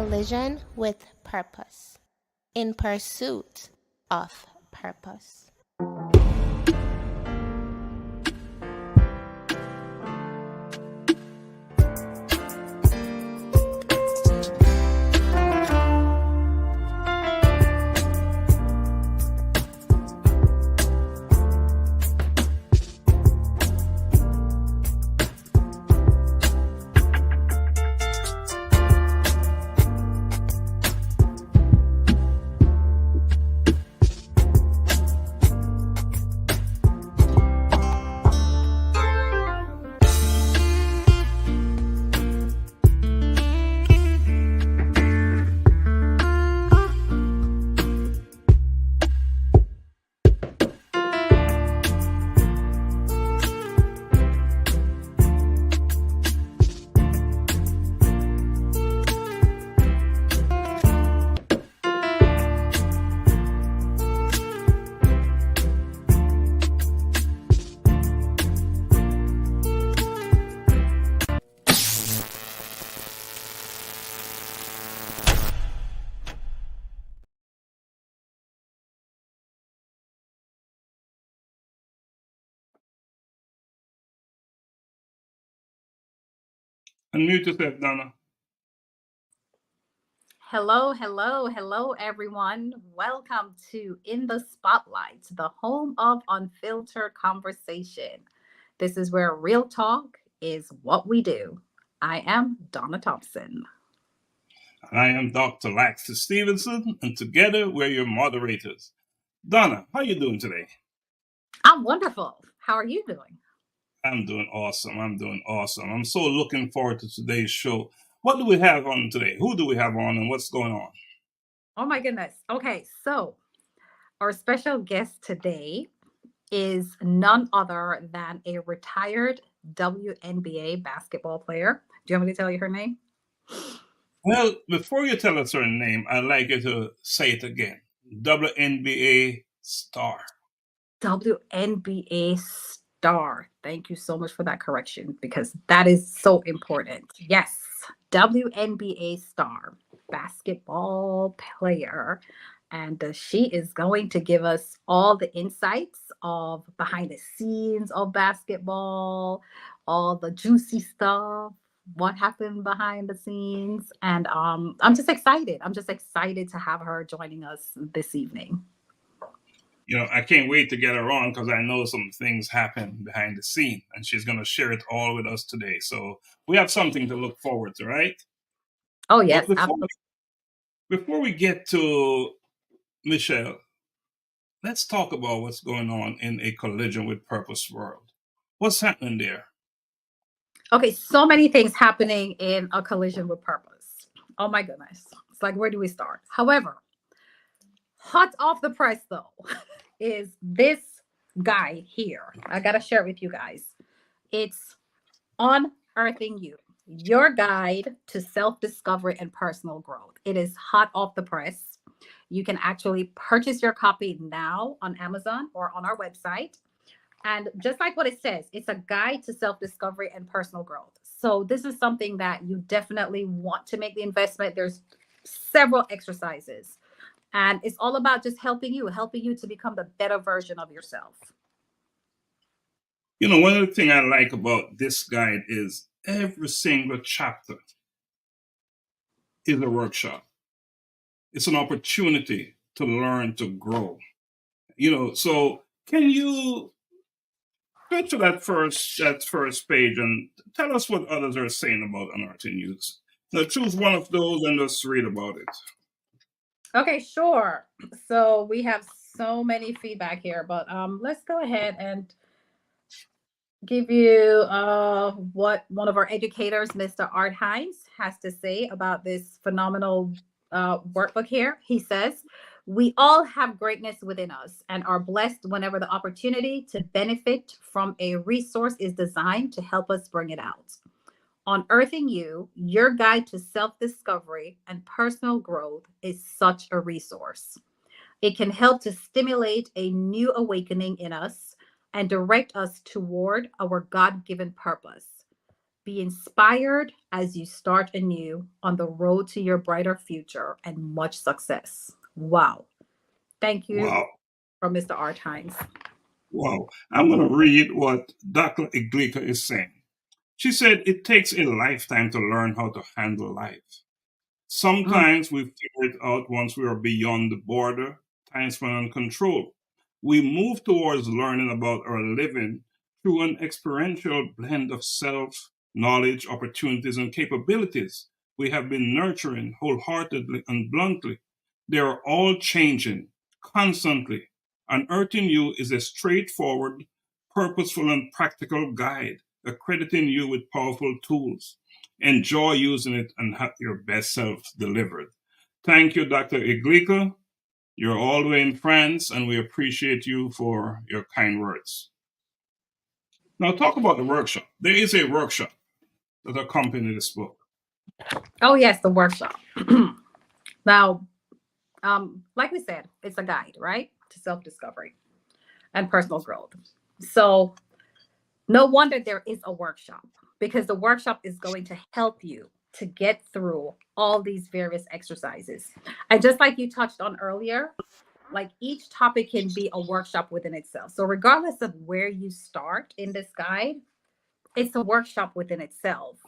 collision with purpose, in pursuit of purpose. Unmute yourself, Donna. Hello, everyone. Welcome to In the Spotlight, the home of unfiltered conversation. This is where real talk is what we do. I am Donna Thompson. I am Dr. Laxter Stevenson, and together we're your moderators. Donna, how are you doing today? I'm wonderful. How are you doing? I'm doing awesome. I'm so looking forward to today's show. What do we have on today? Who do we have on and what's going on? Oh my goodness. Okay, so our special guest today is none other than a retired WNBA basketball player. Do you want me to tell you her name? Well, before you tell us her name, I'd like you to say it again. WNBA star. WNBA star. Thank you so much for that correction because that is so important. Yes, WNBA star, basketball player. And she is going to give us all the insights of behind the scenes of basketball, all the juicy stuff, what happened behind the scenes. And I'm just excited. I'm just excited to have her joining us this evening. You know, I can't wait to get her on because I know some things happen behind the scene and she's going to share it all with us today. So we have something to look forward to, right? Oh, yes. Before we get to Michelle, let's talk about what's going on in a collision with purpose world. What's happening there? Okay, so many things happening in a collision with purpose. Oh my goodness. It's like, where do we start? However, hot off the press though, is this guy here. I got to share it with you guys. It's Unearthing You, your guide to self-discovery and personal growth. It is hot off the press. You can actually purchase your copy now on Amazon or on our website. And just like what it says, it's a guide to self-discovery and personal growth. So this is something that you definitely want to make the investment. There's several exercises. And it's all about just helping you to become the better version of yourself. You know, one of the things I like about this guide is every single chapter is a workshop. It's an opportunity to learn, to grow. You know, so can you go to that first page and tell us what others are saying about Unearthing You? Now choose one of those and just read about it. Okay, sure. So we have so many feedback here, but let's go ahead and give you what one of our educators, Mr. Art Hines, has to say about this phenomenal workbook here. He says, we all have greatness within us and are blessed whenever the opportunity to benefit from a resource is designed to help us bring it out. Unearthing You, your guide to self-discovery and personal growth, is such a resource. It can help to stimulate a new awakening in us and direct us toward our God-given purpose. Be inspired as you start anew on the road to your brighter future and much success. Wow. Thank you Wow. from Mr. R. Times. Wow. I'm going to read what Dr. Iglika is saying. She said, it takes a lifetime to learn how to handle life. Mm. Sometimes we figure it out once we are beyond the border, time span, and control. We move towards learning about our living through an experiential blend of self, knowledge, opportunities, and capabilities we have been nurturing wholeheartedly and bluntly. They are all changing constantly. Unearthing you is a straightforward, purposeful, and practical guide, accrediting you with powerful tools. Enjoy using it and have your best self delivered. Thank you, Dr. Iglika. You're all the way in France, and we appreciate you for your kind words. Now, talk about the workshop. There is a workshop that accompanies this book. Oh, yes, the workshop. Now, like we said, it's a guide, right, to self-discovery and personal growth. So no wonder there is a workshop, because the workshop is going to help you to get through all these various exercises. And just like you touched on earlier, like each topic can be a workshop within itself. So regardless of where you start in this guide, it's a workshop within itself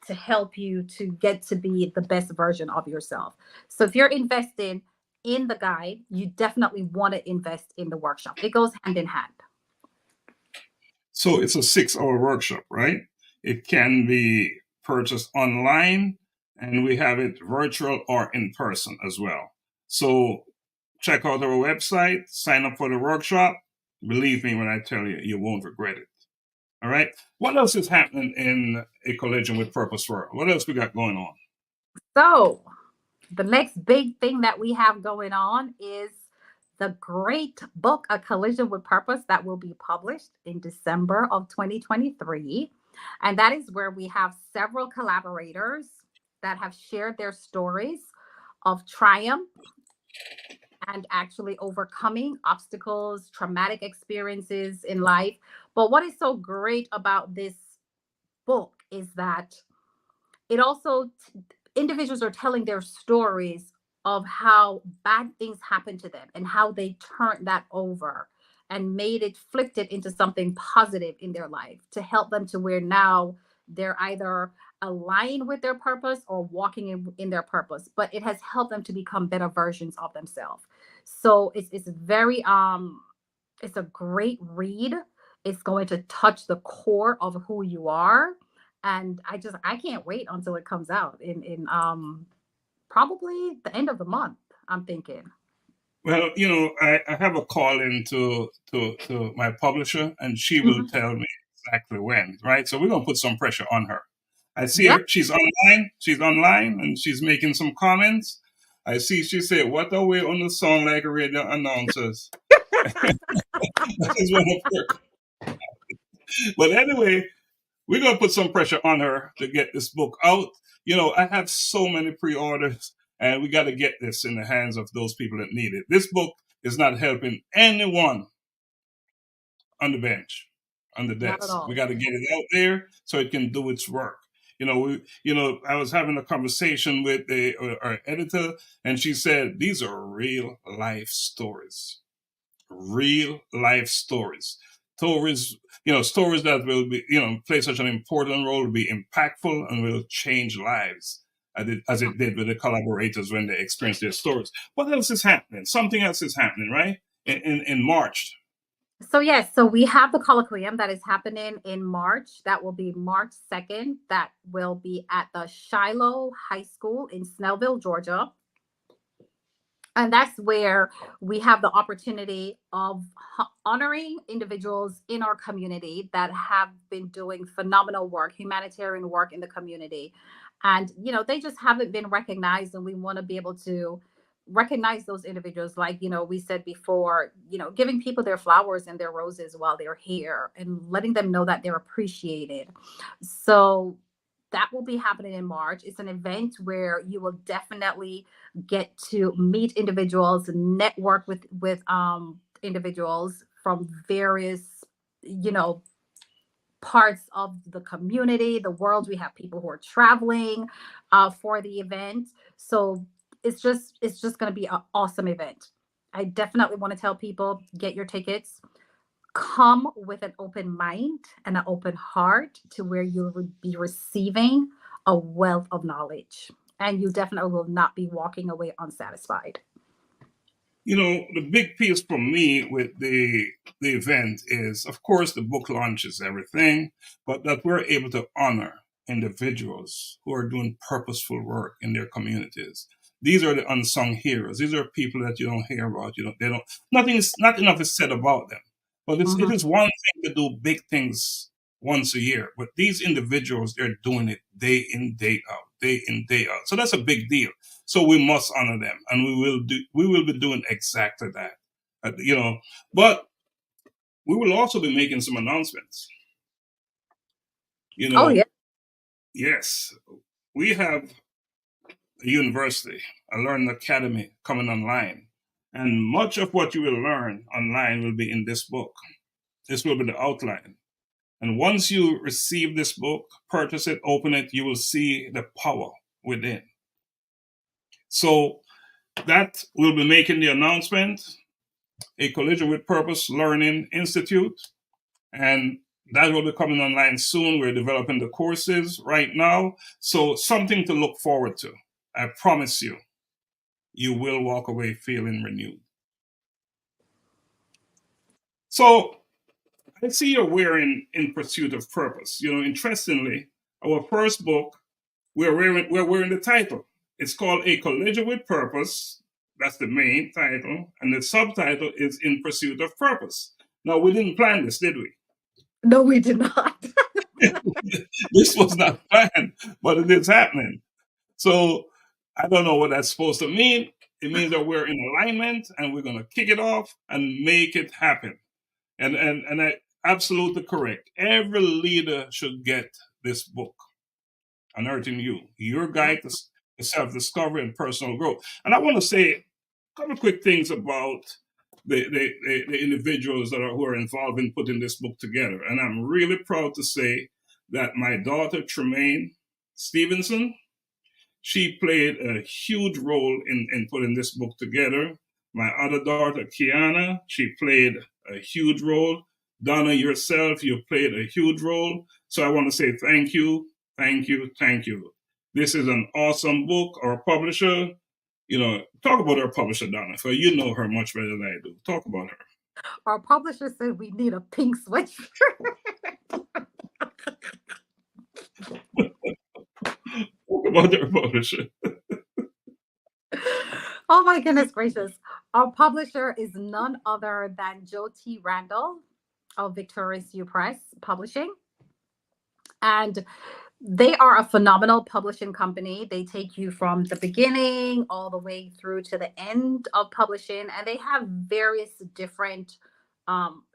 to help you to get to be the best version of yourself. So if you're investing in the guide, you definitely want to invest in the workshop. It goes hand in hand. So it's a 6-hour workshop, right? It can be purchased online, and we have it virtual or in person as well. So check out our website, sign up for the workshop. Believe me when I tell you, you won't regret it. All right. What else is happening in a collision with purpose world? What else we got going on? So the next big thing that we have going on is the great book, A Collision with Purpose, that will be published in December of 2023. And that is where we have several collaborators that have shared their stories of triumph and actually overcoming obstacles, traumatic experiences in life. But what is so great about this book is that it also individuals are telling their stories of how bad things happened to them and how they turned that over and made it, flipped it into something positive in their life to help them to where now they're either aligned with their purpose or walking in their purpose, but it has helped them to become better versions of themselves. So it's very it's a great read. It's going to touch the core of who you are, and I can't wait until it comes out in probably the end of the month, I'm thinking. Well, I have a call in to my publisher, and she will Mhm. tell me exactly when, right? So we're going to put some pressure on her. I see Yeah. her. She's online. She's online, and she's making some comments. I see she said, what are we on the song like radio announcers? That is one of her. But anyway, we're going to put some pressure on her to get this book out. I have so many pre-orders, and we got to get this in the hands of those people that need it. This book is not helping anyone on the bench, on the Not at desk. We all. got to get it out there so it can do its work. I was having a conversation with our editor, and she said, these are real life stories. Real life stories. Stories that will be, play such an important role, will be impactful, and will change lives as it did with the collaborators when they experienced their stories. What else is happening? Something else is happening, right? In March. So yes, so we have the colloquium that is happening in March. That will be March 2nd. That will be at the Shiloh High School in Snellville, Georgia. And that's where we have the opportunity of honoring individuals in our community that have been doing phenomenal work, humanitarian work in the community. And, they just haven't been recognized. And we want to be able to recognize those individuals, like, we said before, giving people their flowers and their roses while they're here and letting them know that they're appreciated. So that will be happening in March. It's an event where you will definitely get to meet individuals, network with individuals from various, parts of the community, the world. We have people who are traveling for the event. So it's just going to be an awesome event. I definitely want to tell people, get your tickets. Come with an open mind and an open heart to where you'll be receiving a wealth of knowledge, and you definitely will not be walking away unsatisfied. The big piece for me with the event is, of course, the book launch is everything, but that we're able to honor individuals who are doing purposeful work in their communities. These are the unsung heroes. These are people that you don't hear about. Not enough is said about them. But it Mhm. is one thing to do big things once a year, but these individuals, they're doing it day in, day out, day in, day out. So that's a big deal. So we must honor them, and we will be doing exactly that. But we will also be making some announcements. You Oh know, yeah. yes, we have a university, a learning academy coming online, and much of what you will learn online will be in this book. This will be the outline. And once you receive this book, purchase it, open it, you will see the power within. So that will be making the announcement, a Collision with Purpose Learning Institute, and that will be coming online soon. We're developing the courses right now. So something to look forward to. I promise you, you will walk away feeling renewed. So I see you're wearing In Pursuit of Purpose. Interestingly, our first book, we're wearing the title. It's called A Collision with Purpose. That's the main title, and the subtitle is In Pursuit of Purpose. Now, we didn't plan this, did we? No, we did not. This was not planned, but it is happening. So I don't know what that's supposed to mean. It means that we're in alignment, and we're going to kick it off and make it happen. And I absolutely correct. Every leader should get this book, Unearthing You, your guide to self-discovery and personal growth. And I want to say a couple of quick things about the individuals who are involved in putting this book together. And I'm really proud to say that my daughter, Tremaine Stevenson, she played a huge role in putting this book together. My other daughter, Kiana, she played a huge role. Donna, yourself, you played a huge role. So I want to say thank you, thank you, thank you. This is an awesome book. Our publisher, talk about our publisher, Donna, for you know her much better than I do. Talk about her. Our publisher said we need a pink sweatshirt. Talk about our publisher. Oh my goodness gracious. Our publisher is none other than Joe T. Randall of Victorious U Press Publishing. And they are a phenomenal publishing company. They take you from the beginning all the way through to the end of publishing, and they have various different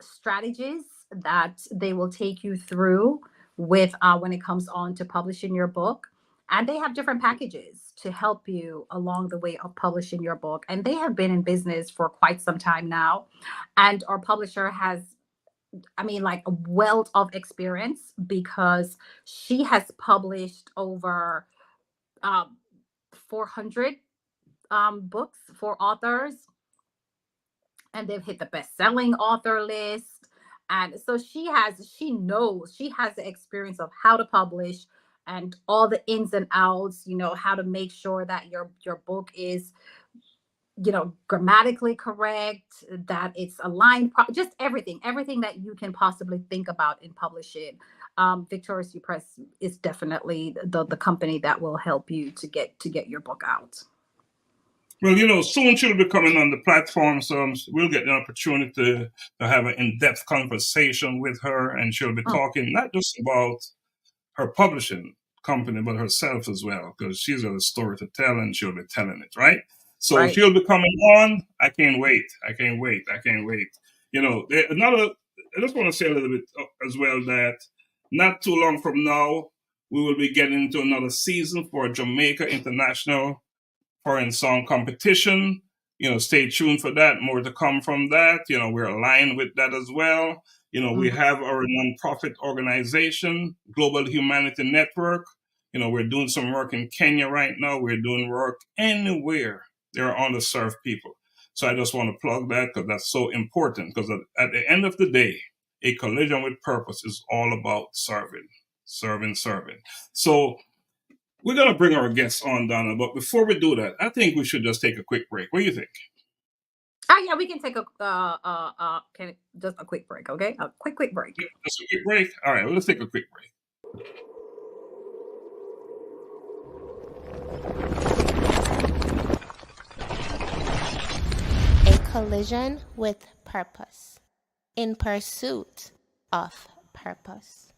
strategies that they will take you through with when it comes on to publishing your book. And they have different packages to help you along the way of publishing your book. And they have been in business for quite some time now. And our publisher has, like a wealth of experience because she has published over um, 400 books for authors, and they've hit the best-selling author list. And so she has the experience of how to publish and all the ins and outs, how to make sure that your book is grammatically correct, that it's aligned, just everything that you can possibly think about in publishing. Victorious U Press is definitely the company that will help you to get your book out. Well, soon she'll be coming on the platform, so we'll get the opportunity to have an in-depth conversation with her, and she'll be Mm, talking not just about her publishing company, but herself as well, because she's got a story to tell, and she'll be telling it, right? So right. she'll be coming on. I can't wait. I can't wait. I can't wait. I just want to say a little bit as well that not too long from now, we will be getting into another season for Jamaica International Foreign Song Competition. stay tuned for that. More to come from that. We're aligned with that as well. We have our nonprofit organization, Global Humanity Network. We're doing some work in Kenya right now. We're doing work anywhere there are underserved people. So I just want to plug that because that's so important. Because at the end of the day, a collision with purpose is all about serving. So we're going to bring our guests on, Donna. But before we do that, I think we should just take a quick break. What do you think? Oh yeah, we can take just a quick break, okay? A quick break. Just a quick break. All right, well, let's take a quick break. A collision with purpose. In pursuit of purpose.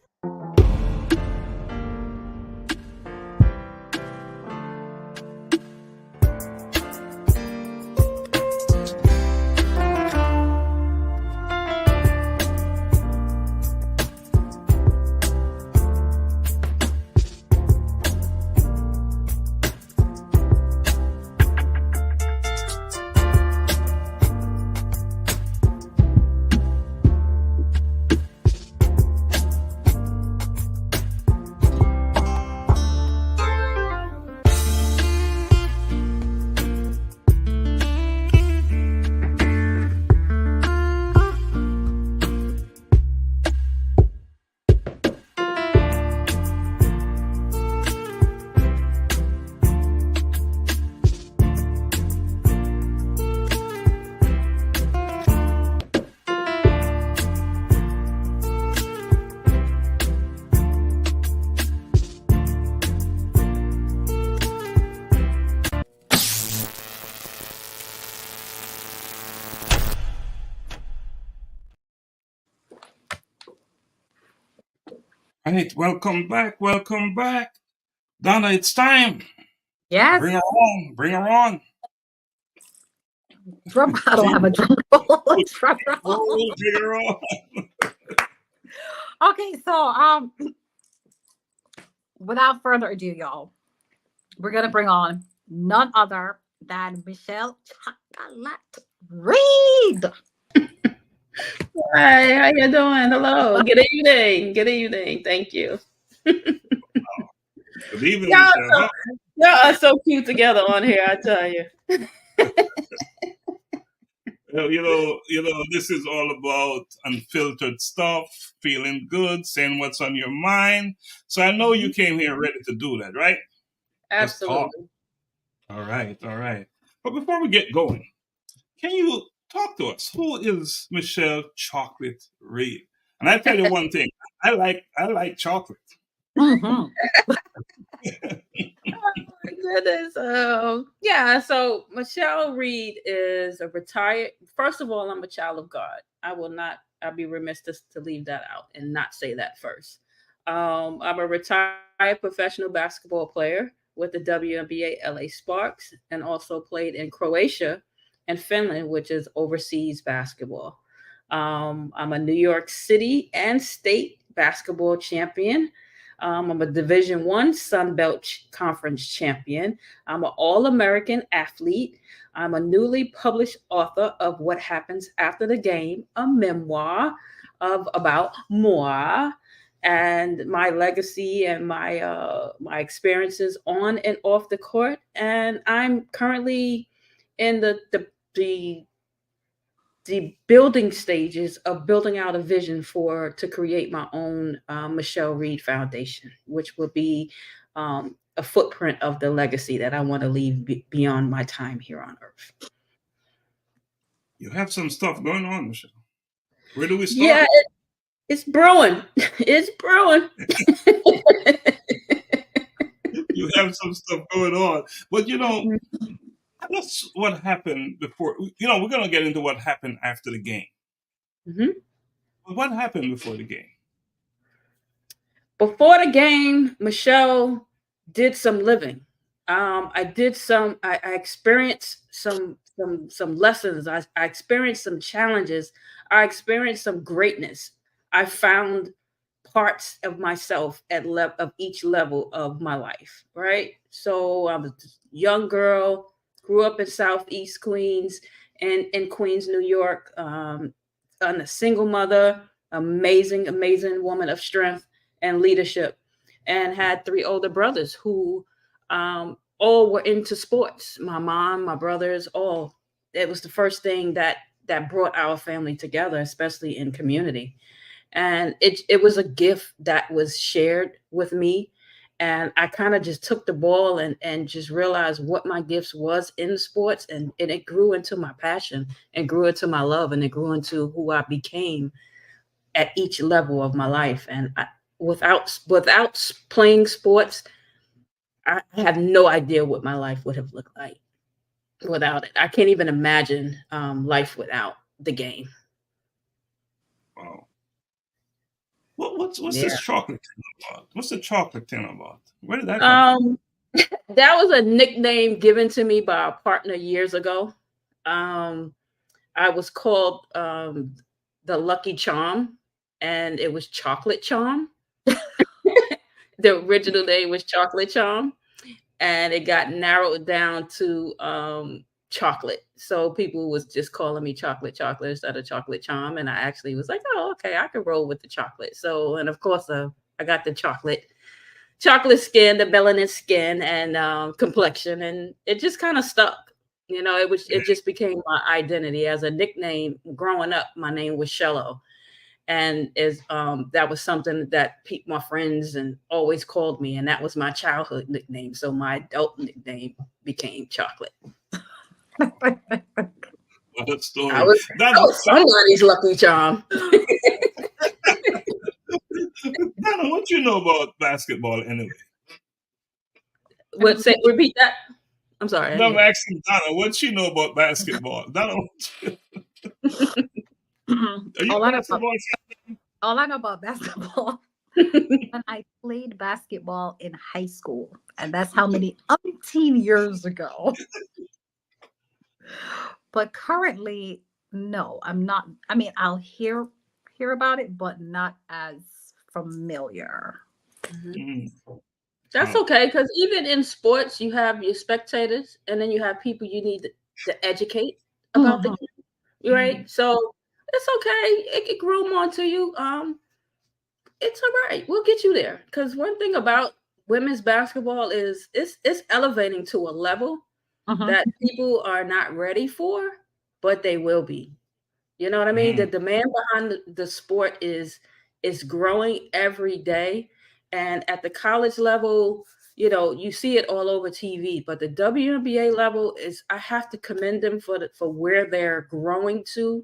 All right, welcome back. Donna, it's time. Yes. Bring her on. Drum. I don't have a drum roll. Drum roll. Oh, bring her on. Okay, so without further ado, y'all, we're gonna bring on none other than Michelle Chocolate Reed. Hi, how you doing? Hello. Good evening. Thank you. Good evening, Y'all, Michelle. y'all are so cute together on here, I tell you. This is all about unfiltered stuff, feeling good, saying what's on your mind. So I know you came here ready to do that, right? Absolutely. All right. But before we get going, can you talk to us? Who is Michelle Chocolate Reed? And I tell you one thing, I like chocolate. Mm-hmm. My goodness. So Michelle Reed is a retired. First of all, I'm a child of God. I'll be remiss to leave that out and not say that first. I'm a retired professional basketball player with the WNBA LA Sparks and also played in Croatia and Finland, which is overseas basketball. I'm a New York City and state basketball champion. I'm a Division I Sun Belt Conference champion. I'm an All-American athlete. I'm a newly published author of What Happens After the Game, a memoir about moi and my legacy and my experiences on and off the court. And I'm currently in the building stages of building out a vision to create my own Michelle Reed Foundation, which will be a footprint of the legacy that I want to leave beyond my time here on Earth. You have some stuff going on, Michelle. Where do we start? Yeah, it's brewing. It's brewing. You have some stuff going on. But that's what happened before. We're going to get into what happened after the game. Mm-hmm. But what happened before the game? Before the game, Michelle did some living. I experienced some lessons. I experienced some challenges. I experienced some greatness. I found parts of myself of each level of my life, right? So I was a young girl. grew up in Southeast Queens and in Queens, New York. I'm a single mother, amazing woman of strength and leadership, and had 3 older brothers who all were into sports. My mom, my brothers, all. It was the first thing that brought our family together, especially in community. And it was a gift that was shared with me, and I kind of just took the ball and just realized what my gifts was in sports, and it grew into my passion and grew into my love, and it grew into who I became at each level of my life. And without playing sports, I have no idea what my life would have looked like without it. I can't even imagine life without the game. Wow. What's Yeah. this chocolate thing about? What's the chocolate thing about? Where did that come That was a nickname given to me by a partner years ago. I was called the Lucky Charm, and it was Chocolate Charm. The original name was Chocolate Charm, and it got narrowed down to chocolate. So people was just calling me Chocolate instead of Chocolate Charm, and I actually was like, oh, okay, I can roll with the chocolate. So, and of course, I got the chocolate skin, the melanin skin, and complexion, and it just kind of stuck. You know, it just became my identity as a nickname. Growing up, my name was Shello, and that was something that my friends and always called me, and that was my childhood nickname. So my adult nickname became Chocolate. That story. I was somebody's lucky charm. Donna, what you know about basketball anyway? Repeat that. I'm sorry. No, I'm asking Donna, what she know about basketball? Donna, all I know about basketball, and I played basketball in high school, and that's how many umpteen years ago. But currently, no, I'm not. I mean, I'll hear about it, but not as familiar. That's okay, because even in sports, you have your spectators, and then you have people you need to educate about the game, right? So it's okay. It can groom onto you. It's all right. We'll get you there. Because one thing about women's basketball is it's elevating to a level that people are not ready for, but they will be. You know what I mean? The demand behind the sport is growing every day. And at the college level, you know, you see it all over TV, but the WNBA level I have to commend them for where they're growing to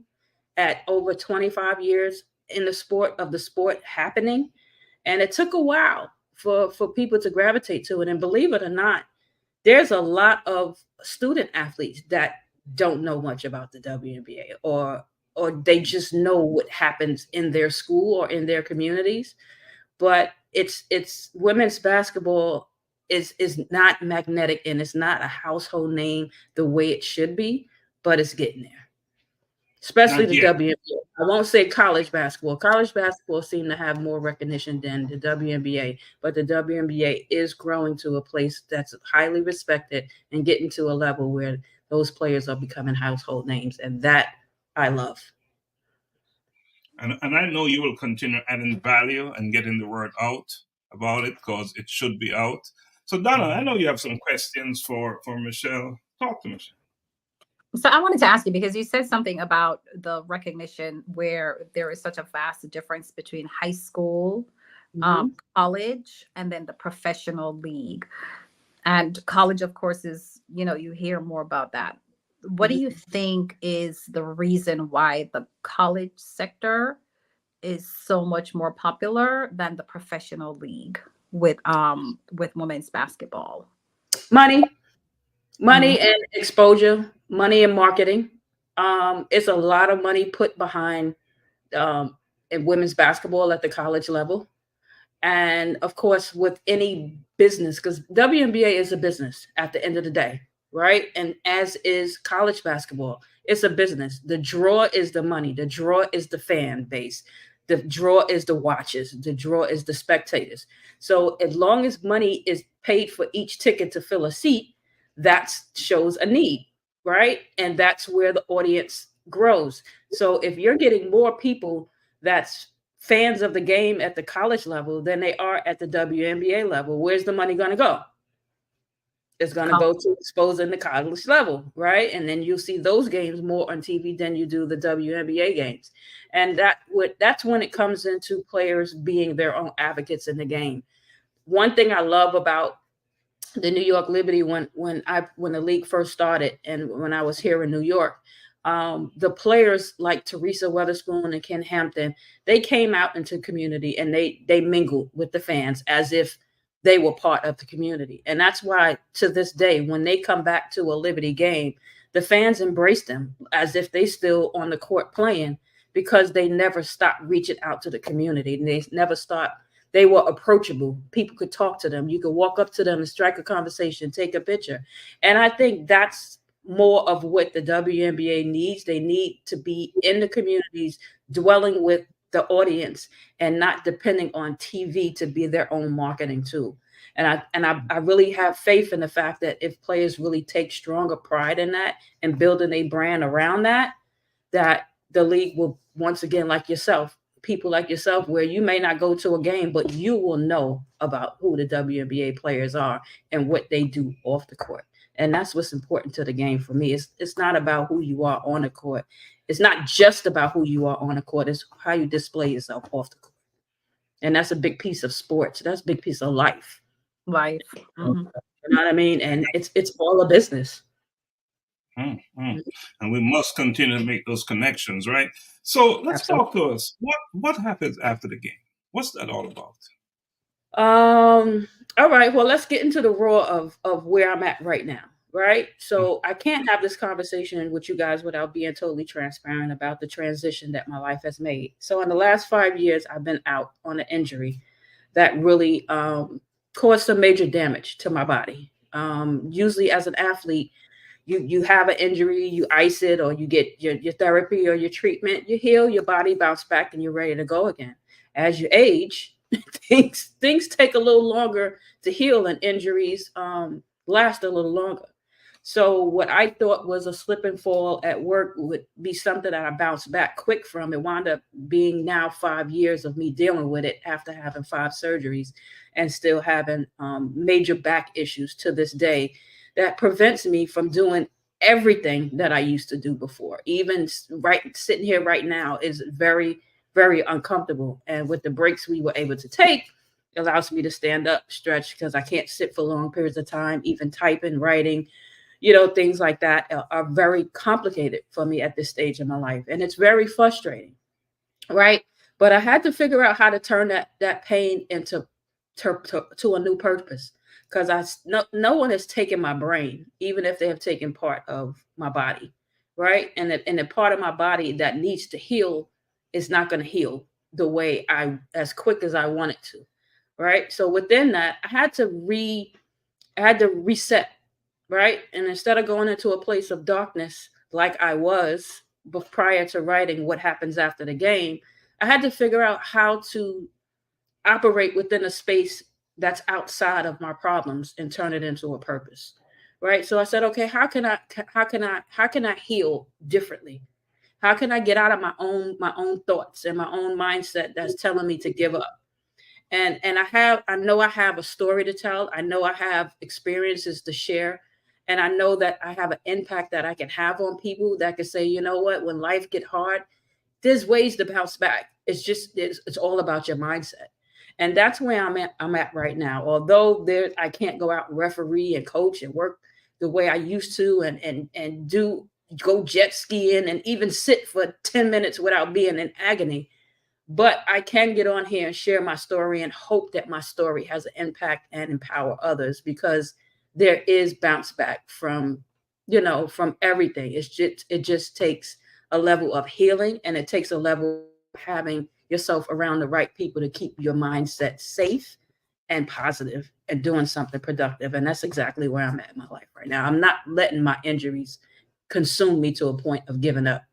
at over 25 years in the sport happening. And it took a while for people to gravitate to it. And believe it or not, there's a lot of student athletes that don't know much about the WNBA, or they just know what happens in their school or in their communities. But it's women's basketball is not magnetic, and it's not a household name the way it should be, but it's getting there. Especially the WNBA. I won't say college basketball. College basketball seem to have more recognition than the WNBA, but the WNBA is growing to a place that's highly respected and getting to a level where those players are becoming household names, and that I love. And I know you will continue adding value and getting the word out about it, because it should be out. So Donna, I know you have some questions for Michelle. Talk to Michelle. So I wanted to ask you, because you said something about the recognition where there is such a vast difference between high school, college, and then the professional league. And college, of course, is, you know, you hear more about that. What do you think is the reason why the college sector is so much more popular than the professional league with women's basketball? Money and exposure, money and marketing. It's a lot of money put behind in women's basketball at the college level. And of course, with any business, because WNBA is a business at the end of the day, right? And as is college basketball, it's a business. The draw is the money. The draw is the fan base. The draw is the watches. The draw is the spectators. So as long as money is paid for each ticket to fill a seat, that shows a need, right? And that's where the audience grows. So if you're getting more people that's fans of the game at the college level than they are at the WNBA level, where's the money going to go? It's going to go to exposing the college level, right? And then you'll see those games more on TV than you do the WNBA games. And that's when it comes into players being their own advocates in the game. One thing I love about the New York Liberty when the league first started and when I was here in New York, the players like Teresa Weatherspoon and Ken Hampton, they came out into the community and they mingled with the fans as if they were part of the community. And that's why to this day, when they come back to a Liberty game, the fans embrace them as if they still on the court playing, because they never stopped reaching out to the community. And they never stopped. They were approachable. People could talk to them. You could walk up to them and strike a conversation, take a picture. And I think that's more of what the WNBA needs. They need to be in the communities, dwelling with the audience and not depending on TV to be their own marketing tool. And I really have faith in the fact that if players really take stronger pride in that and building a brand around that, that the league will, once again, like yourself, people like yourself, where you may not go to a game, but you will know about who the WNBA players are and what they do off the court. And that's what's important to the game for me. It's not about who you are on the court. It's not just about who you are on the court. It's how you display yourself off the court. And that's a big piece of sports. That's a big piece of life. Life. Mm-hmm. You know what I mean? And it's all a business. And we must continue to make those connections, right? So let's talk to us. What happens after the game? What's that all about? All right. Well, let's get into the raw of where I'm at right now, right? So I can't have this conversation with you guys without being totally transparent about the transition that my life has made. So in the last 5 years, I've been out on an injury that really caused some major damage to my body. Usually as an athlete, you have an injury, you ice it, or you get your therapy or your treatment, you heal, your body bounce back, and you're ready to go again. As you age, things take a little longer to heal, and injuries last a little longer. So what I thought was a slip and fall at work would be something that I bounced back quick from. It wound up being now 5 years of me dealing with it after having 5 surgeries and still having major back issues to this day that prevents me from doing everything that I used to do before. Even sitting here right now is very, very uncomfortable. And with the breaks we were able to take, it allows me to stand up, stretch, because I can't sit for long periods of time. Even typing, writing, things like that are very complicated for me at this stage in my life. And it's very frustrating, right? But I had to figure out how to turn that pain into to a new purpose, because no one has taken my brain, even if they have taken part of my body, right? And the part of my body that needs to heal is not going to heal the way as quick as I want it to, right? So within that, I had to reset, right? And instead of going into a place of darkness like I was prior to writing What Happens After the Game, I had to figure out how to operate within a space that's outside of my problems and turn it into a purpose, right? So I said, okay, how can I heal differently? How can I get out of my own thoughts and my own mindset that's telling me to give up? And I know I have a story to tell. I know I have experiences to share. And I know that I have an impact that I can have on people that can say, you know what, when life get hard, there's ways to bounce back. It's all about your mindset. And that's where I'm at right now. Although I can't go out and referee and coach and work the way I used to and go jet skiing and even sit for 10 minutes without being in agony. But I can get on here and share my story and hope that my story has an impact and empower others, because there is bounce back from everything. It just takes a level of healing, and it takes a level of having yourself around the right people to keep your mindset safe and positive and doing something productive. And that's exactly where I'm at in my life right now. I'm not letting my injuries consume me to a point of giving up.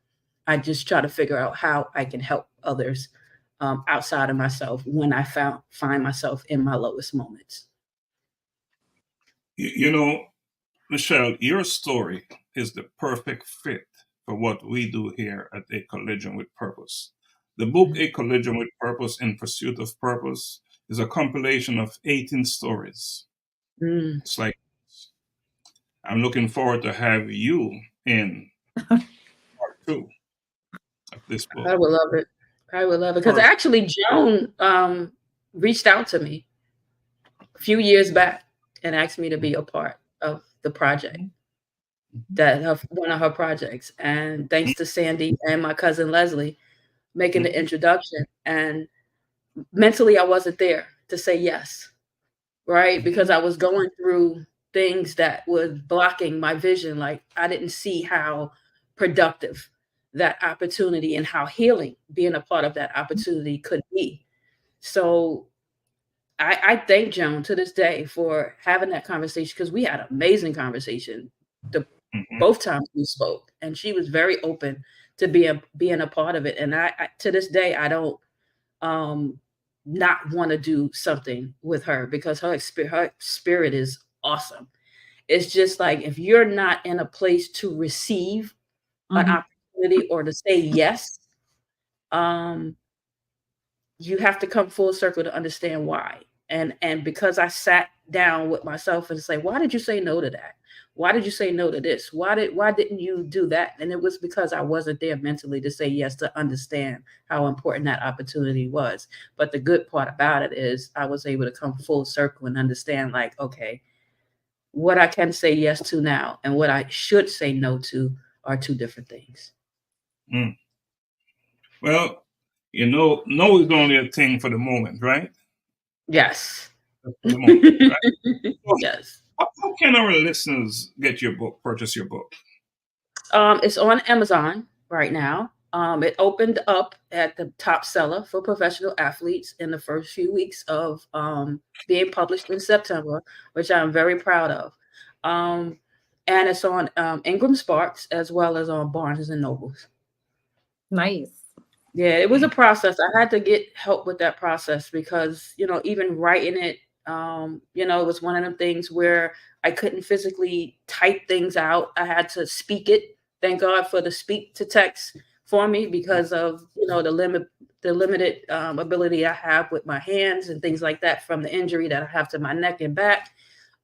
I just try to figure out how I can help others outside of myself when I find myself in my lowest moments. Michelle, your story is the perfect fit for what we do here at A Collision with Purpose. The book A Collision with Purpose in Pursuit of Purpose is a compilation of 18 stories. Mm. It's like, I'm looking forward to have you in part 2 of this book. I would love it. I would love it because First, actually Joan reached out to me a few years back and asked me to be a part of the project, one of her projects. And thanks to Sandy and my cousin Leslie making the introduction, and mentally I wasn't there to say yes, right? Because I was going through things that was blocking my vision. Like I didn't see how productive that opportunity and how healing being a part of that opportunity could be. So I thank Joan to this day for having that conversation because we had an amazing conversation both times we spoke, and she was very open to being a part of it. And I to this day I don't not want to do something with her because her spirit is awesome. It's just like if you're not in a place to receive an opportunity or to say yes, you have to come full circle to understand why. And because I sat down with myself and say, why did you say no to that? Why did you say no to this? Why didn't you do that? And it was because I wasn't there mentally to say yes, to understand how important that opportunity was. But the good part about it is I was able to come full circle and understand, like, okay, what I can say yes to now and what I should say no to are two different things. Well, no is only a thing for the moment, right? Yes. For the moment, right? So Yes. how can our listeners get your book, purchase your book? It's on Amazon right now. It opened up at the top seller for professional athletes in the first few weeks of being published in September, which I'm very proud of. And it's on Ingram Sparks as well as on Barnes and Nobles. Nice. Yeah, it was a process. I had to get help with that process because, even writing it, it was one of the things where I couldn't physically type things out. I had to speak it. Thank God for the speak to text for me because of, the limited ability I have with my hands and things like that from the injury that I have to my neck and back.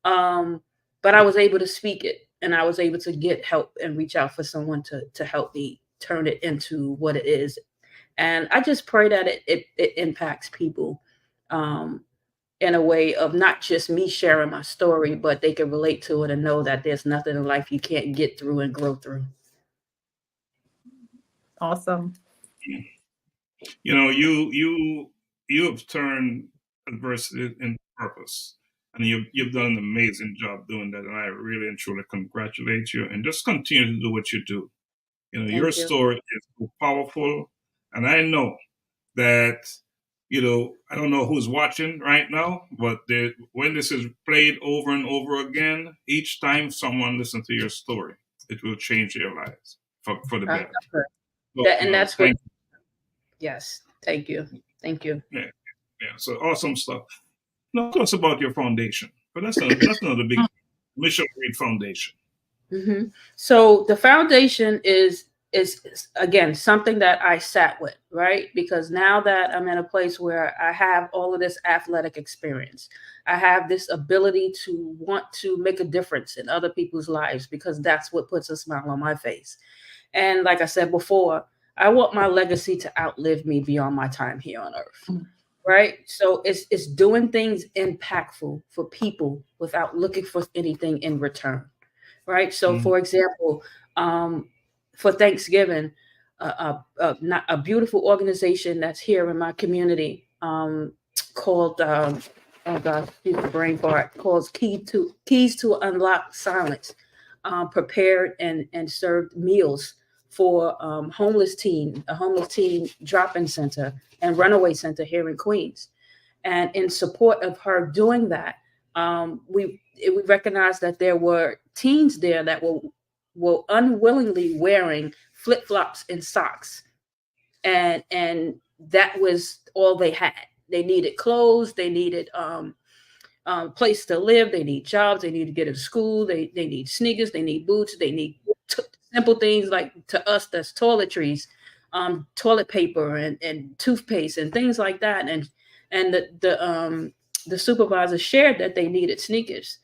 But I was able to speak it and I was able to get help and reach out for someone to help me turn it into what it is. And I just pray that it impacts people in a way of not just me sharing my story, but they can relate to it and know that there's nothing in life you can't get through and grow through. Awesome. You have turned adversity into purpose, and you've done an amazing job doing that. And I really and truly congratulate you, and just continue to do what you do. Your story is so powerful, and I know that I don't know who's watching right now, but when this is played over and over again, each time someone listens to your story, it will change their lives for the better. So, That's what. Yes, thank you. Yeah, so awesome stuff. Now, tell us about your foundation. But that's another big Michelle Reed Foundation. Mm-hmm. So the foundation is again something that I sat with, right? Because now that I'm in a place where I have all of this athletic experience, I have this ability to want to make a difference in other people's lives because that's what puts a smile on my face. And like I said before, I want my legacy to outlive me beyond my time here on earth. Right. So it's doing things impactful for people without looking for anything in return. Right. So, for example, for Thanksgiving, not a beautiful organization that's here in my community called, oh gosh, excuse the brain fart, called Keys to Unlock Silence, prepared and served meals for a homeless teen drop-in center and runaway center here in Queens. And in support of her doing that, we recognized that there were teens there that were unwillingly wearing flip-flops and socks. And that was all they had. They needed clothes. They needed place to live. They need jobs. They need to get to school. They need sneakers. They need boots. They need simple things like, to us, that's toiletries, toilet paper and toothpaste and things like that. And the supervisor shared that they needed sneakers.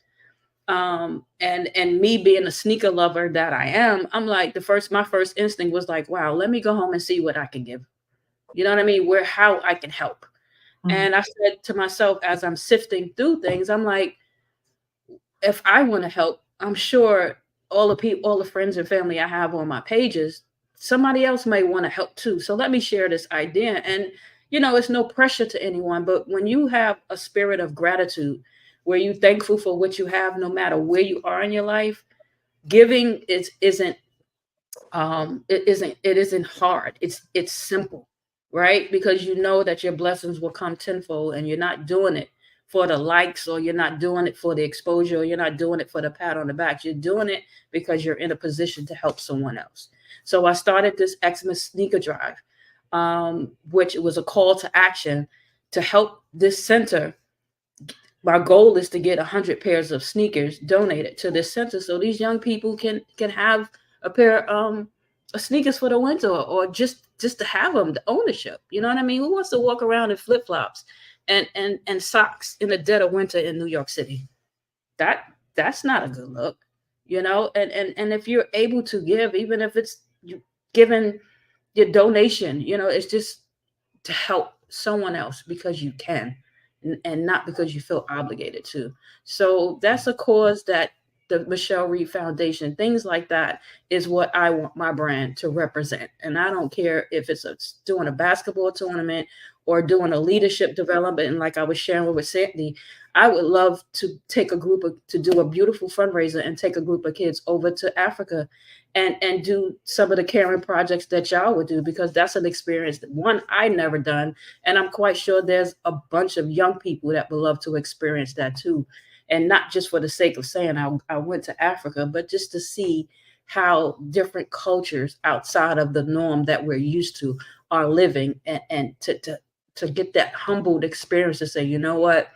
And me being a sneaker lover that I am, I'm like, my first instinct was like, wow, let me go home and see what I can give. You know what I mean? How I can help. And I said to myself, as I'm sifting through things, I'm like, if I want to help, I'm sure all the friends and family I have on my pages, somebody else may want to help too. So let me share this idea. And, it's no pressure to anyone, but when you have a spirit of gratitude, where you're thankful for what you have, no matter where you are in your life, giving isn't hard. It's simple, right? Because you know that your blessings will come tenfold, and you're not doing it for the likes, or you're not doing it for the exposure, or you're not doing it for the pat on the back. You're doing it because you're in a position to help someone else. So I started this Xmas sneaker drive, which was a call to action to help this center. My goal is to get 100 pairs of sneakers donated to this center, so these young people can have a pair of sneakers for the winter, or just to have them, the ownership. You know what I mean? Who wants to walk around in flip-flops and socks in the dead of winter in New York City? That's not a good look, and if you're able to give, even if it's you giving your donation, it's just to help someone else because you can, and not because you feel obligated to. So that's a cause that the Michelle Reed Foundation, things like that, is what I want my brand to represent. And I don't care if it's doing a basketball tournament or doing a leadership development. And like I was sharing with Sandy, I would love to to do a beautiful fundraiser and take a group of kids over to Africa and do some of the caring projects that y'all would do, because that's an experience that, one, I never done. And I'm quite sure there's a bunch of young people that would love to experience that too. And not just for the sake of saying I went to Africa, but just to see how different cultures outside of the norm that we're used to are living, and to get that humbled experience to say, you know what,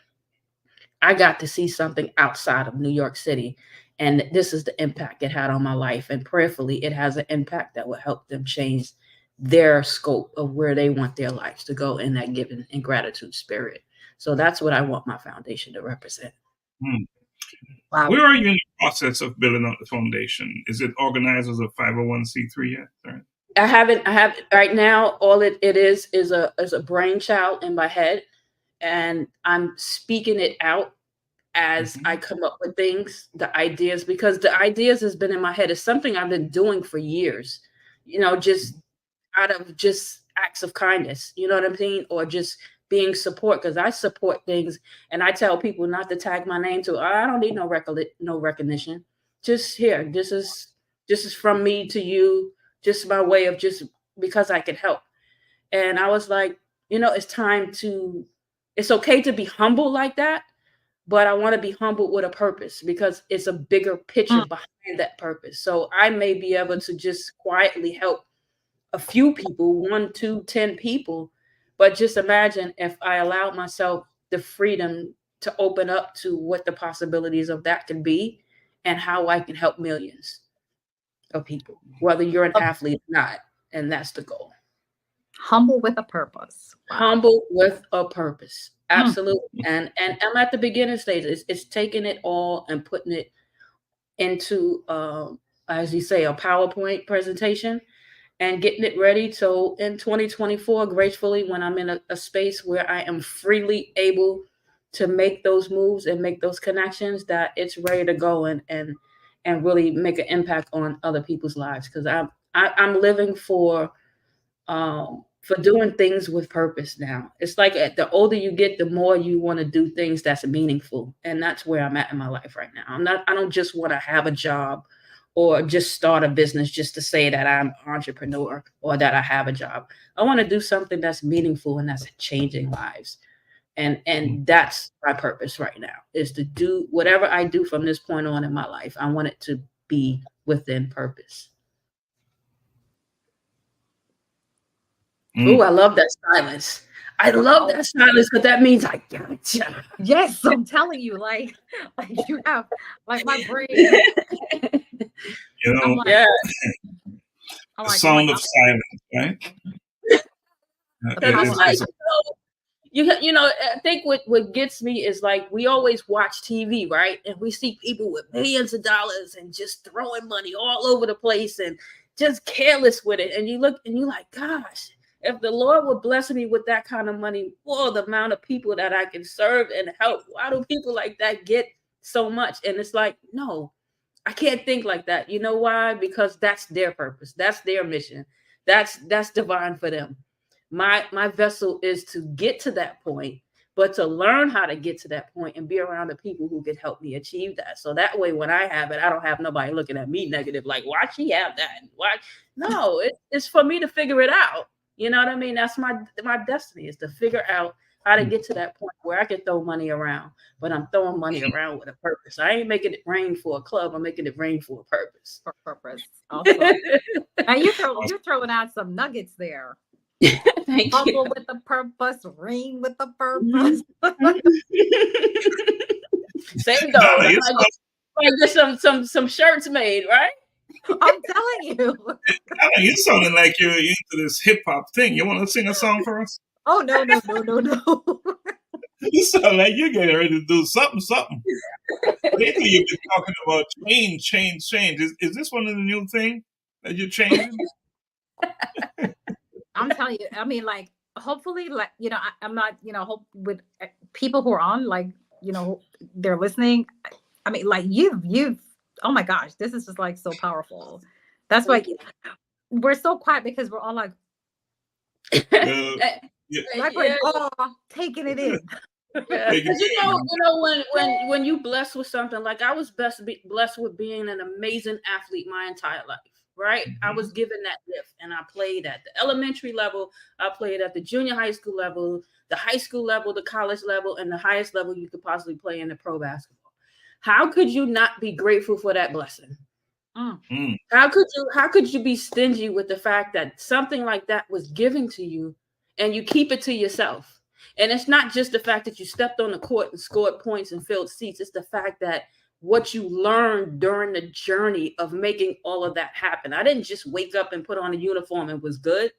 I got to see something outside of New York City, and this is the impact it had on my life. And prayerfully, it has an impact that will help them change their scope of where they want their lives to go in that giving and gratitude spirit. So that's what I want my foundation to represent. Wow. Where are you in the process of building up the foundation? Is it organized as a 501c3 yet? Sorry. I haven't. Right now. All it is a brainchild in my head, and I'm speaking it out as I come up with things, the ideas, because the ideas has been in my head. It's something I've been doing for years, just out of just acts of kindness, you know what I'm saying? Or just being support, because I support things, and I tell people not to tag my name to. I don't need no recognition. Just here, this is from me to you, just my way of just because I can help. And I was like, it's okay to be humble like that, but I want to be humble with a purpose, because it's a bigger picture behind that purpose. So I may be able to just quietly help a few people, 1, 2, 10 people. But just imagine if I allowed myself the freedom to open up to what the possibilities of that can be, and how I can help millions of people, whether you're an athlete or not. And that's the goal. Humble with a purpose. Wow. Humble with a purpose. Absolutely. And I'm at the beginning stage. It's taking it all and putting it into, as you say, a PowerPoint presentation, and getting it ready. So in 2024, gracefully, when I'm in a space where I am freely able to make those moves and make those connections, that it's ready to go and really make an impact on other people's lives. Because I'm living for doing things with purpose now. It's like the older you get, the more you want to do things that's meaningful. And that's where I'm at in my life right now. I don't just want to have a job or just start a business just to say that I'm an entrepreneur or that I have a job. I want to do something that's meaningful and that's changing lives. And that's my purpose right now, is to do whatever I do from this point on in my life. I want it to be within purpose. Oh, I love that silence. I love that silence because that means I gotcha. Yes, I'm telling you, like you have, like my brain. You know, I'm like, Yeah, I'm the like, sound of silence, right? the power it's of like silence. you know. I think what gets me is like we always watch TV, right? And we see people with millions of dollars and just throwing money all over the place and just careless with it. And you look and you like, gosh, if the Lord would bless me with that kind of money, for the amount of people that I can serve and help, why do people like that get so much? And it's like, no, I can't think like that. You know why? Because that's their purpose. That's their mission. That's divine for them. My vessel is to get to that point, but to learn how to get to that point and be around the people who can help me achieve that. So that way, when I have it, I don't have nobody looking at me negative, like, why she have that? Why? No, it's for me to figure it out. You know what I mean? That's my destiny, is to figure out how to get to that point where I can throw money around, but I'm throwing money around with a purpose. I ain't making it rain for a club. I'm making it rain for a purpose. For purpose. Awesome. And you're throwing out some nuggets there. Thank Humble you. with a purpose, rain with a purpose. Same Donna, goes. you I get some shirts made, right? I'm telling you. Donna, you sounding like you're into this hip hop thing. You want to sing a song for us? Oh no. You sound like you're getting ready to do something. Lately, you've been talking about change. Is this one of the new thing that you're changing? I'm telling you. I mean, like, hopefully, like, I'm not, hope with people who are on, like, they're listening. I mean, like, you've. Oh my gosh, this is just like so powerful. That's why we're so quiet, because we're all like, like we're all taking it in. Yeah. When you blessed with something, like I was blessed with being an amazing athlete my entire life, right? Mm-hmm. I was given that gift, and I played at the elementary level, I played at the junior high school level, the high school level, the college level, and the highest level you could possibly play in the pro basketball. How could you not be grateful for that blessing? Mm. How could you be stingy with the fact that something like that was given to you and you keep it to yourself? And it's not just the fact that you stepped on the court and scored points and filled seats. It's the fact that what you learned during the journey of making all of that happen. I didn't just wake up and put on a uniform and was good.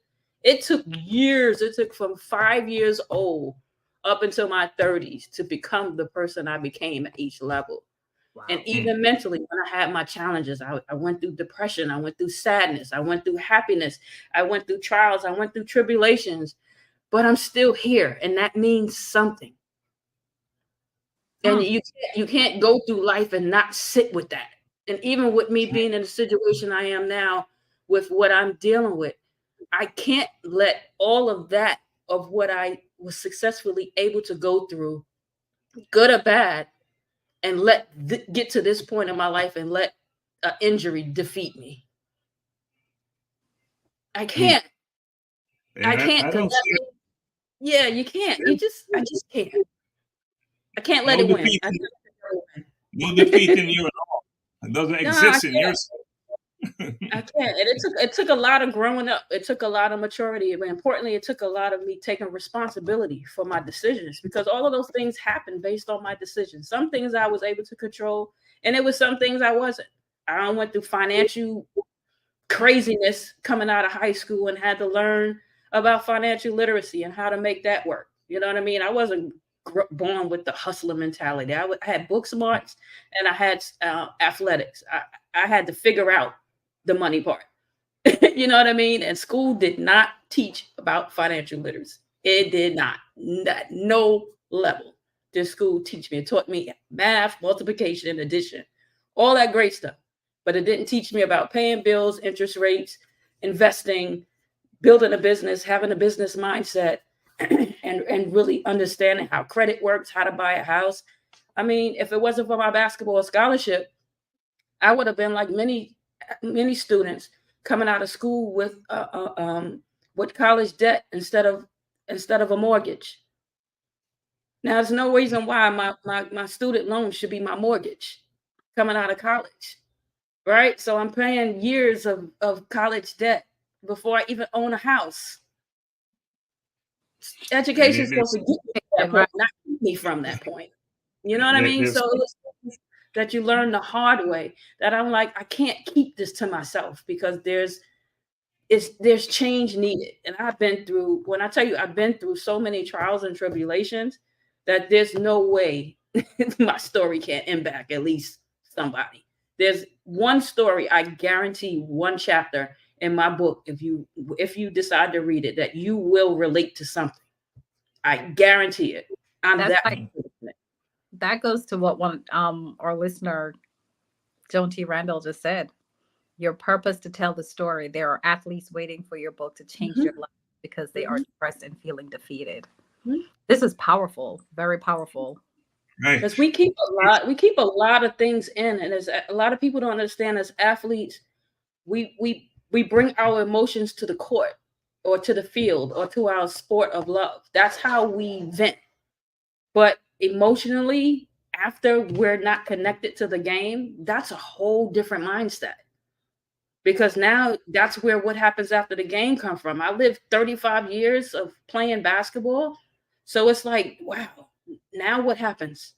It took years. It took from 5 years old up until my 30s to become the person I became at each level. Wow. And even mentally, when I had my challenges, I went through depression, I went through sadness, I went through happiness, I went through trials, I went through tribulations, but I'm still here, and that means something. And you can't go through life and not sit with that. And even with me being in the situation I am now, with what I'm dealing with, I can't let all of that, of what I was successfully able to go through, good or bad, and get to this point in my life and let an injury defeat me. I can't. Yeah, I can't. I don't see it. Yeah, you can't. I just can't. I can't let No it win. defeating, no defeating you at all. It doesn't exist in your soul. I can't. And it took a lot of growing up. It took a lot of maturity. But importantly, it took a lot of me taking responsibility for my decisions, because all of those things happened based on my decisions. Some things I was able to control, and it was some things I wasn't. I went through financial craziness coming out of high school and had to learn about financial literacy and how to make that work. You know what I mean? I wasn't born with the hustler mentality. I had book smarts and I had athletics. I had to figure out the money part. You know what I mean? And school did not teach about financial literacy. It did not. No level did school teach me. It taught me math, multiplication, and addition, all that great stuff. But it didn't teach me about paying bills, interest rates, investing, building a business, having a business mindset, and really understanding how credit works, how to buy a house. I mean, if it wasn't for my basketball scholarship, I would have been like many students coming out of school with college debt instead of a mortgage. Now, there's no reason why my student loan should be my mortgage coming out of college, right? So I'm paying years of college debt before I even own a house. education is There's, supposed to get me to that point, not keep me from that point. You know what I mean? there's So it was that you learn the hard way, that I'm like, I can't keep this to myself, because there's change needed. And I've been through, when I tell you I've been through so many trials and tribulations, that there's no way my story can't impact at least somebody. There's one story, I guarantee, one chapter in my book, if you decide to read it, that you will relate to something. I guarantee it. That goes to what one our listener Joan T. Randall just said. Your purpose to tell the story. There are athletes waiting for your book to change their life because they are depressed and feeling defeated. This is powerful, very powerful. right. Because we keep a lot of things in, and as a lot of people don't understand, as athletes, we bring our emotions to the court or to the field or to our sport of love. That's how we vent. But emotionally, after we're not connected to the game, that's a whole different mindset. Because now that's where what happens after the game come from. I lived 35 years of playing basketball. So it's like, wow, now what happens?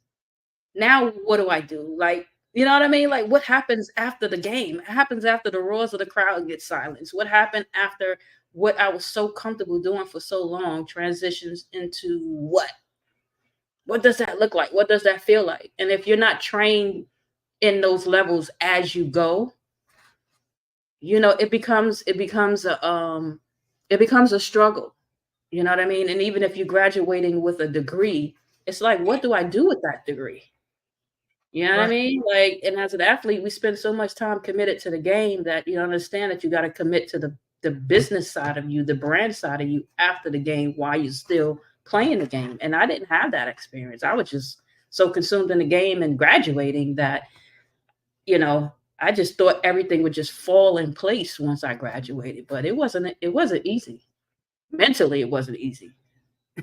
Now what do I do? Like, you know what I mean? Like, what happens after the game? What happens after the roars of the crowd get silenced? What happened after what I was so comfortable doing for so long transitions into what? What does that look like? What does that feel like? And if you're not trained in those levels as you go, you know, it becomes a struggle. You know what I mean? And even if you're graduating with a degree, it's like, what do I do with that degree? You know what I mean? Like, and as an athlete, we spend so much time committed to the game that you understand that you got to commit to the business side of you, the brand side of you after the game while you're still playing the game. And I didn't have that experience. I was just so consumed in the game and graduating that, I just thought everything would just fall in place once I graduated. But it wasn't easy. Mentally, it wasn't easy.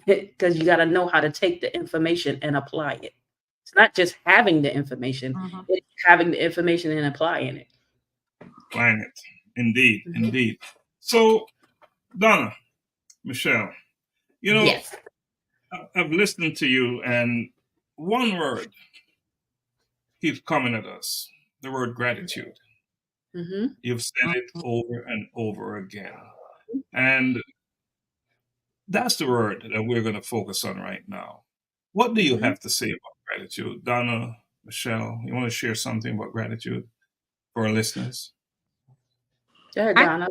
Because you got to know how to take the information and apply it. It's not just having the information, it's having the information and applying it. Applying it. Indeed, indeed. So, Donna, Michelle, Yes. I've listened to you, and one word keeps coming at us, the word gratitude. You've said it over and over again. And that's the word that we're going to focus on right now. What do you have to say about gratitude? Donna, Michelle, you want to share something about gratitude for our listeners? Go ahead, Donna.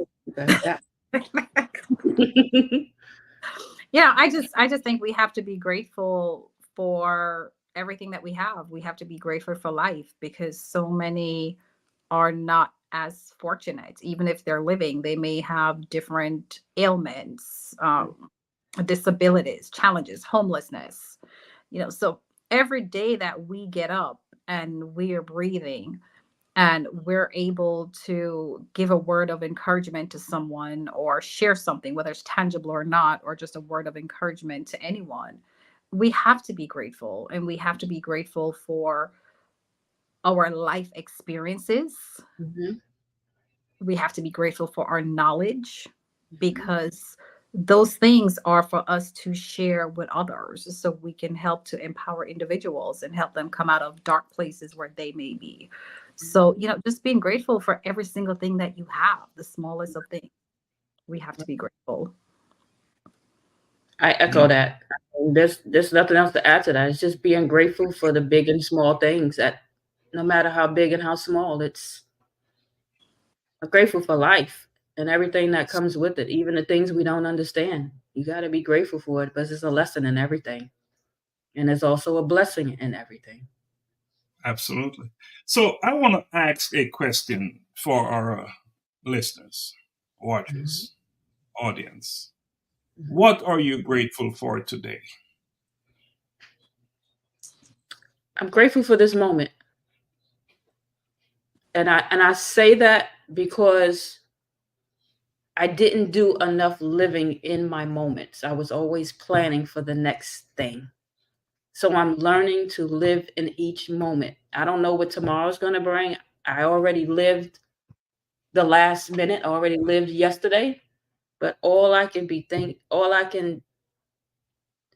Yeah, I just think we have to be grateful for everything that we have. We have to be grateful for life, because so many are not as fortunate. Even if they're living, they may have different ailments, disabilities, challenges, homelessness. So every day that we get up and we are breathing and we're able to give a word of encouragement to someone or share something, whether it's tangible or not, or just a word of encouragement to anyone, we have to be grateful. And we have to be grateful for our life experiences. We have to be grateful for our knowledge, because those things are for us to share with others, so we can help to empower individuals and help them come out of dark places where they may be. So, just being grateful for every single thing that you have, the smallest of things. We have to be grateful. I echo that. There's nothing else to add to that. It's just being grateful for the big and small things, that no matter how big and how small, I'm grateful for life and everything that comes with it, even the things we don't understand. You got to be grateful for it, because it's a lesson in everything. And it's also a blessing in everything. Absolutely. So I want to ask a question for our listeners, watchers, audience. What are you grateful for today? I'm grateful for this moment. And I say that because I didn't do enough living in my moments. I was always planning for the next thing. So I'm learning to live in each moment. I don't know what tomorrow's going to bring. I already lived the last minute, I already lived yesterday, but all I can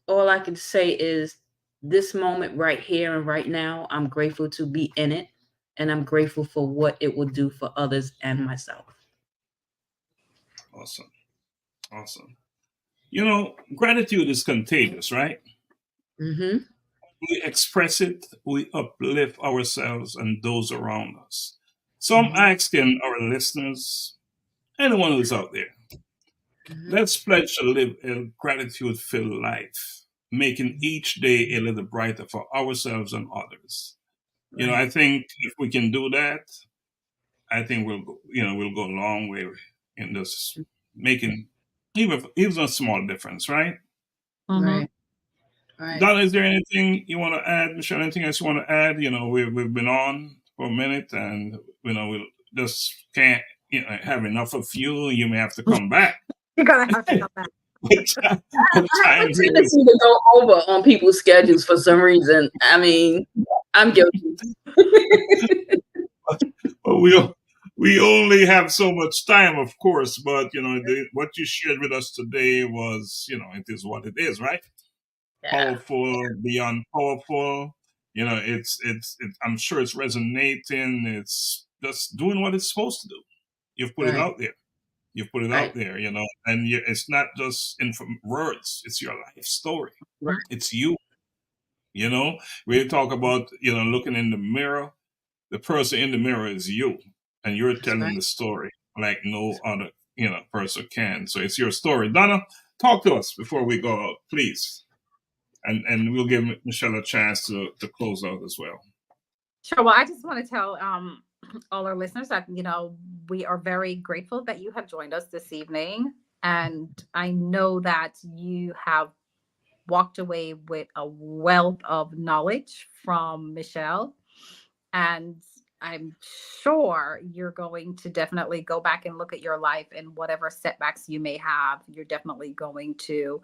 all I can say is this moment right here and right now, I'm grateful to be in it, and I'm grateful for what it will do for others and myself. Awesome. Awesome. You know, gratitude is contagious, right? Mm-hmm. We express it, we uplift ourselves and those around us. So I'm Mm-hmm. asking our listeners, anyone who's out there, Mm-hmm. let's pledge to live a gratitude filled life, making each day a little brighter for ourselves and others. You know, Right. I think if we can do that, I think we'll go a long way in this making even a small difference, right? Mhm. Right. Right. Donna, is there anything you want to add, Michelle? Anything else you want to add? You know, we've been on for a minute, and you know we just can't have enough of you. You may have to come back. You're gonna have to come back. The I have time a here is, tendency to go over on people's schedules for some reason. I mean, I'm guilty. well, we only have so much time, of course. But you know, what you shared with us today was, you know, it is what it is, right? Yeah. Powerful beyond powerful. You know, I'm sure it's resonating. It's just doing what it's supposed to do. You've put it Right. out there. You've put it out Right. there. You know, and it's not just in words. It's your life story. Right. It's you. You know, we talk about, you know, looking in the mirror. The person in the mirror is you, and you're That's telling right. the story like no other, you know, person can. So it's your story. Donna, talk to us before we go out, please. And we'll give Michelle a chance to close out as well. Sure. Well, I just want to tell all our listeners that, we are very grateful that you have joined us this evening. And I know that you have walked away with a wealth of knowledge from Michelle. And I'm sure you're going to definitely go back and look at your life, and whatever setbacks you may have, you're definitely going to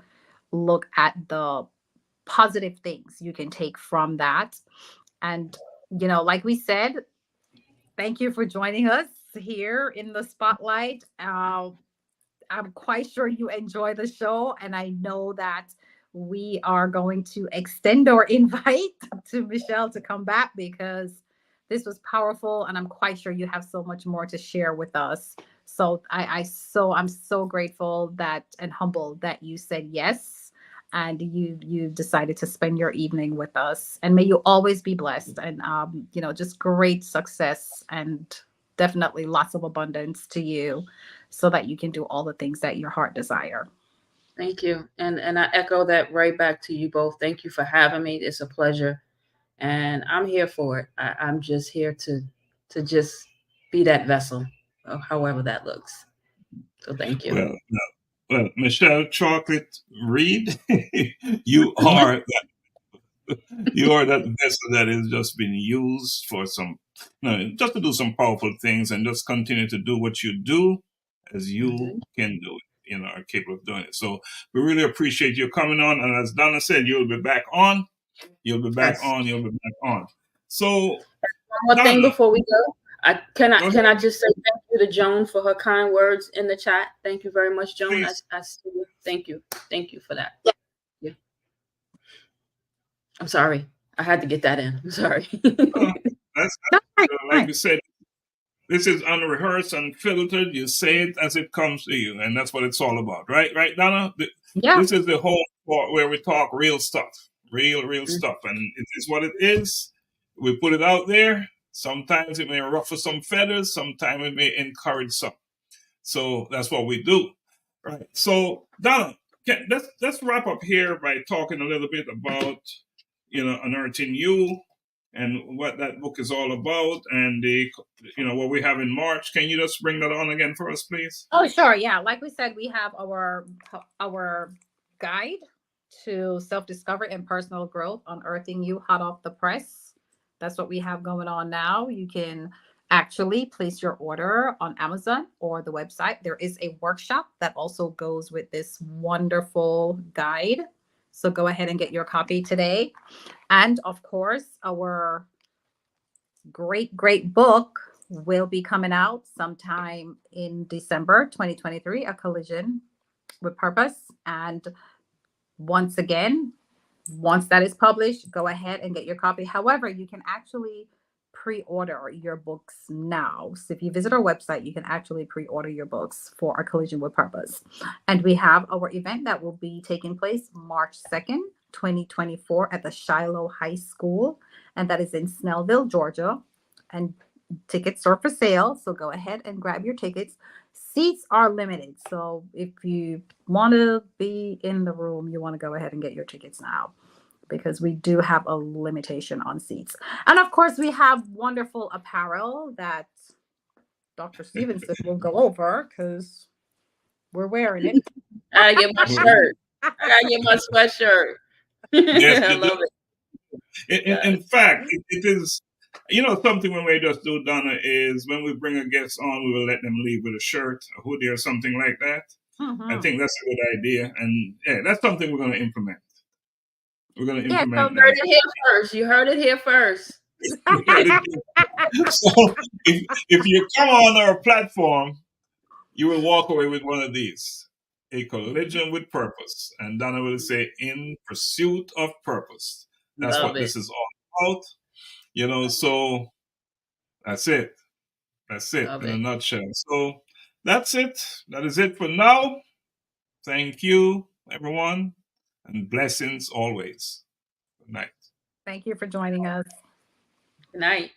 look at the positive things you can take from that. And, like we said, thank you for joining us here in the spotlight. I'm quite sure you enjoy the show, and I know that we are going to extend our invite to Michelle to come back, because this was powerful, and I'm quite sure you have so much more to share with us. So I'm so grateful that and humbled that you said yes, and you decided to spend your evening with us. And may you always be blessed, and just great success, and definitely lots of abundance to you, so that you can do all the things that your heart desire. Thank you. And I echo that right back to you both. Thank you for having me. It's a pleasure. And I'm here for it. I'm just here to just be that vessel, however that looks. So thank you. Well, well, Michelle Chocolate Reed, you are you are that vessel that is just being used for some, just to do some powerful things and just continue to do what you do as you Mhm. can do it, you know, are capable of doing it. So we really appreciate you coming on. And as Donna said, you'll be back on. You'll be back Yes. on. You'll be back on. So, One more thing Donna, before we go. go Can I ahead, just say thank you to Joan for her kind words in the chat. Thank you very much, Joan. please. I see you. Thank you. Thank you for that. Yeah. I'm sorry. I had to get that in. I'm sorry. Uh, that's, That's right, like right. we said, this is unrehearsed, unfiltered. You say it as it comes to you, and that's what it's all about, right? Right, Donna? Yeah. This is the whole part where we talk real stuff, real stuff, and it is what it is. We put it out there. Sometimes it may ruffle some feathers. Sometimes it may encourage some. So that's what we do, right? So Donna, let's wrap up here by talking a little bit about, you know, Unearthing You and what that book is all about, and what we have in March. Can you just bring that on again for us, please? Oh, sure. Yeah. Like we said, we have our guide to self-discovery and personal growth, Unearthing You, hot off the press. That's what we have going on now. You can actually place your order on Amazon or the website. There is a workshop that also goes with this wonderful guide. So go ahead and get your copy today. And of course, our great book will be coming out sometime in December 2023, A Collision with Purpose. And Once again, once that is published, go ahead and get your copy. However, you can actually pre-order your books now. So if you visit our website, you can actually pre-order your books for A Collision with Purpose. And we have our event that will be taking place March 2nd, 2024 at the Shiloh High School. And that is in Snellville, Georgia. And tickets are for sale. So go ahead and grab your tickets. Seats are limited. So if you want to be in the room, you want to go ahead and get your tickets now, because we do have a limitation on seats. And of course, we have wonderful apparel that Dr. Stevenson will go over because we're wearing it. I get my shirt. I gotta get my sweatshirt. Yes, I you love do. it. In fact, it is, something when we just do, Donna, is when we bring a guest on, we will let them leave with a shirt, a hoodie, or something like that. I think that's a good idea. And yeah, that's something we're going to implement. We're going to implement You heard it here first. You heard it here first. So if you come on our platform, you will walk away with one of these. A Collision with Purpose. And Donna will say, in pursuit of purpose. That's Love what it. this is all about. So that's it. That's it Love in it. a nutshell. So that's it. That is it for now. Thank you, everyone, and blessings always. Good night. Thank you for joining us. Good night.